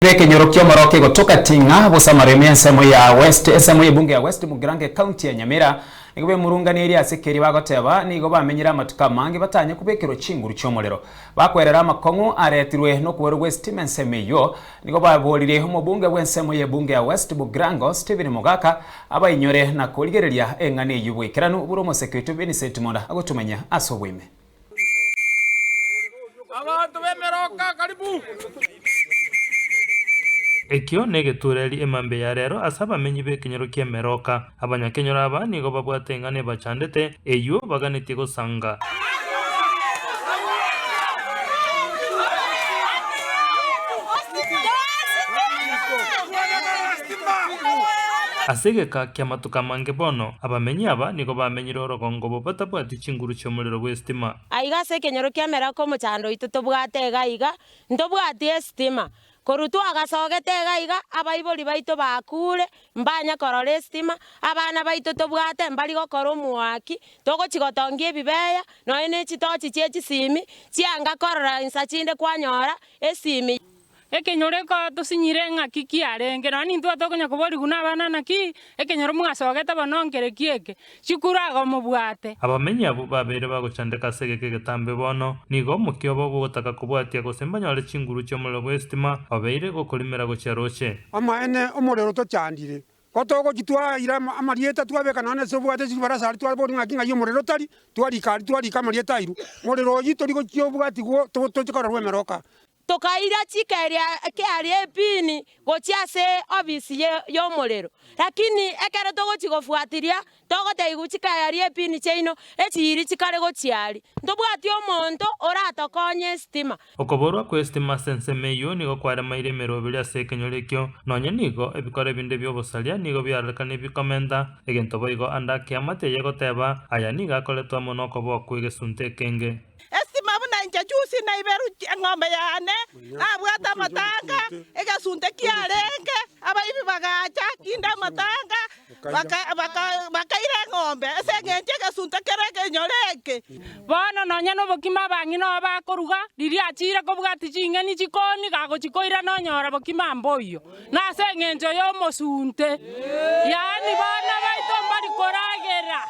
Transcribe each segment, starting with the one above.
Beke nyorokio maroke gotoka tinga bosamaremi ensemo ya West ensemo ya bunge ya West Mugirange County ya Nyamira nigobe murungani eri asekeri bagoteba nigo bamenyira amatuka mangi batanye kubekero chinguru cyomorero bakwerera amakongo aretirwe no kuwero West ensemo yo nigo babolire mu bunge bw'ensemo ya bunge ya West Mugirango Stephen Mugaka abayinyore na koligereria engane yubwekirano buromo secretary Vincent Monda agotumenya asobwime abantu bemeroka karibu Ekyo negetureri emambe ya rero asaba menyi be kenyero kiemeroka abanyakenyora aba nigo babwatengane bachandete eyo baganiti gusanga asegeka kyamatuka mange bono abamenyi aba nigo bamenyira orogongo bobata bwati chinguru cyomuriro w'estima aiga se kenyero kiemerako muchando ituto bwatega iga ndo bwati estima korutu agasogete gaiga abaibori baito bakure mbanya korora estima abana baito tobwate mbali gokora omwaki togochigotongia ebibeya noe ne chitochi chiechisimi chianga korora insachinde kwanyora esimi ekenyoreko tosinyire ng'aki kiarenge noni ntwa tokonya kuboriguna abana naki ekenyoro mugasogete bonongere kieke chikuraga omobwate abamenyi abo babere bagochandeka segeke getambe bono nigo mukiobo gotaka kubwatia gosembanyore chinguru cyomuriro bw'estima obeire gokorimera gocharoche amaene omorero tochandire kotogo kitwaira amarieta twabeka none sobwate chibarasari twabori ng'aki ng'ayo omorero tari twarika amarieta iru morero yito rigo chiobwati go tochikora rwemeroka tokaira chikeria kiari epini gochiase obisi y'omorero lakini ekero togochigofuatiria togoteigu chikari epini cheino echiri chikare gochiari ntobwati omonto oratokonye estima okoborwa kw'estima sensemeyo nigo kwaremaire emeroberi ase ekenyorekio nonye nigo ebikore binde biobosaria nigo biarekana ebikomenta egento boigo anda kiamate yegoteba aya nigo akoretwa mono okobokwa egesunte ekenge nje jusi na iberu ng'ombe yane abwata matanga egasunte kiarenge abaibi bagacha kinda matanga bakaire ng'ombe esengenche egasunte kereke nyoreke bono nonya nobokima bangi no bakoruga riri achire kobwati ching'eni chikoni gagochikoira nonyora bokima mboyo nase eng'encho y'omosunte yani bono baito mbari koragera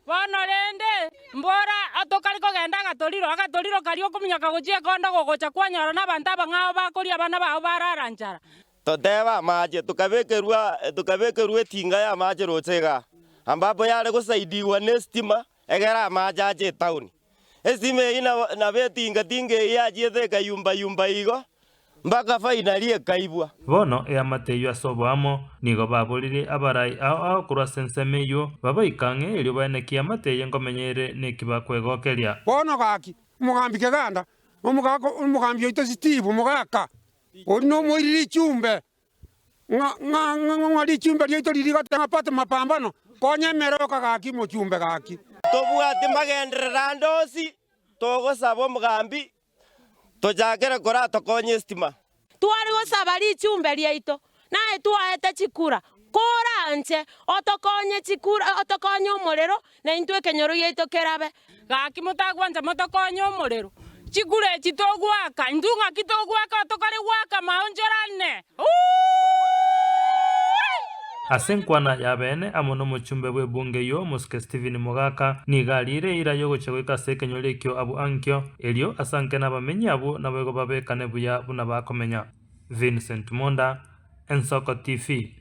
bono rende mbora atokari kogenda agatoriro kari okuminyaka gochie konda gogocha kwanyora n'abantu abang'ao bakoria abana bao bararanchara toteba mache tukabekerwa etinga ya mache rochega ambapo yare gosaidiwa n'estima egera amache ache etauni estima eyi na betinga yachiete ekayumba igo mpaka fainali ekaibwa bono eamateyo asobwamo nigo baborire abarai ao kurwa sensemeyo babaikang'e erio baenekia amateye ngomenyere neki bakwegokeria bono gaki mugambi keganda omugambi oito Steve Mugaka ori nomoirire ichumbe ng'ari ichumbe rioito riri gotema pate mapambano konye emeroka gaki mochumbe gaki tobwate magenderera ndosi togosaba omugambi tochakere kora tokonye estima twari gosaba richumbe riaito naye twaete chikura koranche otokonye chikura otokonye omorero na intwe ekenyoro yaito kerabe gaki mutagwancha motokonye omorero chikura echi togwaka intu ng'aki togwaka otokare gwaka maoncherane ase nkwana ya bene amo n'omochumbe bw'ebunge yo Muske Stephen Mugaka nigarire ira yo gocha goika ase ekenyorekio abu ankio erio asanke n'abamenyi abo nabo babekane buya buna bakomenya Vincent Monda Ensoko TV